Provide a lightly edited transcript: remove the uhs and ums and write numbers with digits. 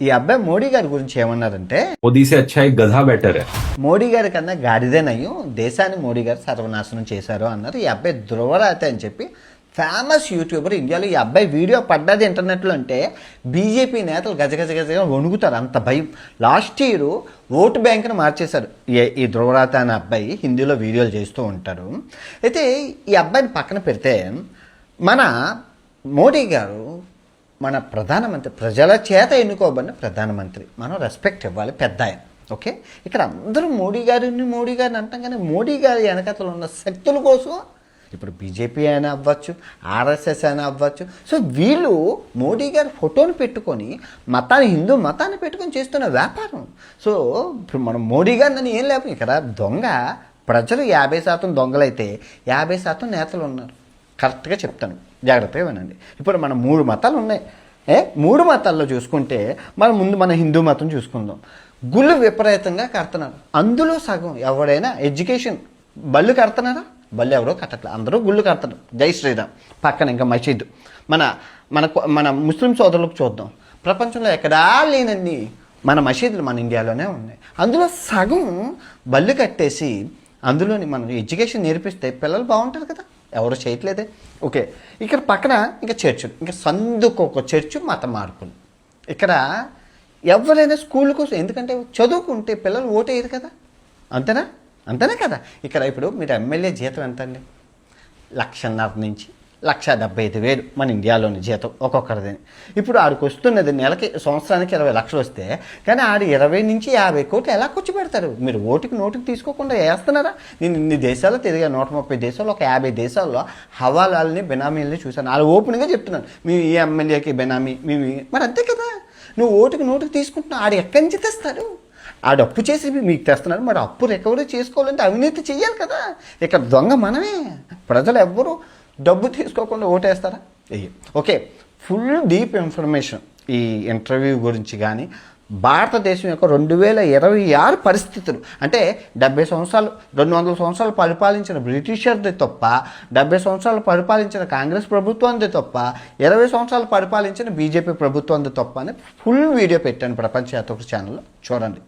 ఈ అబ్బాయి మోడీ గారి గురించి ఏమన్నారంటే, मोदी से अच्छा एक गधा बेटर है। మోడీ గారి కన్నా గాడిదేనయ్యం, దేశాన్ని మోడీ గారు సర్వనాశనం చేశారు అన్నారు. ఈ అబ్బాయి ధృవరాతే అని చెప్పి ఫేమస్ యూట్యూబర్ ఇండియాలో. ఈ అబ్బాయి వీడియో పడ్డది ఇంటర్నెట్లో అంటే బీజేపీ నేతలు గజగజగా వణుకుతారు, అంత భయం. లాస్ట్ ఇయర్ ఓటు బ్యాంకును మార్చేశారు ఈ ధృవరాత అనే అబ్బాయి. హిందీలో వీడియోలు చేస్తూ ఉంటారు. అయితే ఈ అబ్బాయిని పక్కన పెడితే మన మోడీ గారు మన ప్రధానమంత్రి, ప్రజల చేత ఎన్నుకోబడిన ప్రధానమంత్రి. మనం రెస్పెక్ట్ ఇవ్వాలి, పెద్ద ఆయన. ఓకే, ఇక్కడ అందరూ మోడీ గారిని అంటాం, కానీ మోడీ గారి వెనకతలు ఉన్న శక్తుల కోసం ఇప్పుడు బీజేపీ అయినా అవ్వచ్చు, ఆర్ఎస్ఎస్ అయినా అవ్వచ్చు. సో వీళ్ళు మోడీ గారి ఫోటోని పెట్టుకొని హిందూ మతాన్ని పెట్టుకొని చేస్తున్న వ్యాపారం. సో ఇప్పుడు మనం మోడీ గారిని ఏం లేకపోతే ఇక్కడ దొంగ ప్రజలు 50% దొంగలైతే 50% నేతలు ఉన్నారు. కరెక్ట్గా చెప్తాను, జాగ్రత్తగా వినండి. ఇప్పుడు మనం 3 మతాలు ఉన్నాయి. 3 మతాల్లో చూసుకుంటే మన హిందూ మతం చూసుకుందాం. గుళ్ళు విపరీతంగా కడుతున్నారు. అందులో సగం ఎవరైనా ఎడ్యుకేషన్ బళ్ళు కడుతున్నారా? బళ్ళు ఎవరో కట్టట్లేదు, అందరూ గుళ్ళు కడుతున్నారు. జై శ్రీరామ్. పక్కన ఇంకా మసీదు. మన మన మన ముస్లిం సోదరులకు చూద్దాం, ప్రపంచంలో ఎక్కడా లేనన్ని మన మసీదులు మన ఇండియాలోనే ఉన్నాయి. అందులో సగం బళ్ళు కట్టేసి అందులోని మనం ఎడ్యుకేషన్ నేర్పిస్తే పిల్లలు బాగుంటారు కదా. ఎవరు చేయట్లేదే. ఓకే, ఇక్కడ పక్కన ఇంకా చర్చ్, ఇంకా సందుకొక చర్చ్, మత మార్పులు. ఇక్కడ ఎవరైనా స్కూల్ కోసం, ఎందుకంటే చదువుకుంటే పిల్లలు ఓటేయరు కదా. అంతేనా కదా. ఇక్కడ ఇప్పుడు మీరు ఎమ్మెల్యే జీతం ఎంత అండి? 1,50,000 నుంచి 1,75,000 మన ఇండియాలోని జీతం ఒక్కొక్కరిది. ఇప్పుడు ఆడికి వస్తున్నది నెలకి, సంవత్సరానికి 20 లక్షలు వస్తే, కానీ ఆడు 20 నుంచి 50 కోట్లు ఎలా ఖర్చు పెడతారు? మీరు నోటికి తీసుకోకుండా వేస్తున్నారా? నేను ఇన్ని దేశాల్లో తిరిగా, 130 దేశాల్లో, ఒక 50 దేశాల్లో హవాలాలని, బెనామీలని చూశాను. వాళ్ళు ఓపెన్గా చెప్తున్నాను, మేము ఈ ఎమ్మెల్యేకి బెనామీ, మరి అంతే కదా. నువ్వు నోటికి తీసుకుంటున్నావు, ఆడు ఎక్కడి నుంచి తెస్తారు? ఆడు అప్పు చేసి మీకు తెస్తున్నారు. మరి అప్పు రికవరీ చేసుకోవాలంటే అవినీతి చెయ్యాలి కదా. ఇక్కడ దొంగ మనమే. ప్రజలు ఎవ్వరూ డబ్బు తీసుకోకుండా ఓటేస్తారా? ఓకే, ఫుల్ డీప్ ఇన్ఫర్మేషన్ ఈ ఇంటర్వ్యూ గురించి కానీ, భారతదేశం యొక్క 2026 పరిస్థితులు అంటే 70 సంవత్సరాలు, 200 సంవత్సరాలు పరిపాలించిన బ్రిటిషర్ది తప్ప, 70 సంవత్సరాలు పరిపాలించిన కాంగ్రెస్ ప్రభుత్వానికి తప్ప, 20 సంవత్సరాలు పరిపాలించిన బీజేపీ ప్రభుత్వానికి తప్ప అని ఫుల్ వీడియో పెట్టాను ప్రపంచ యాత్ర ఛానల్లో, చూడండి.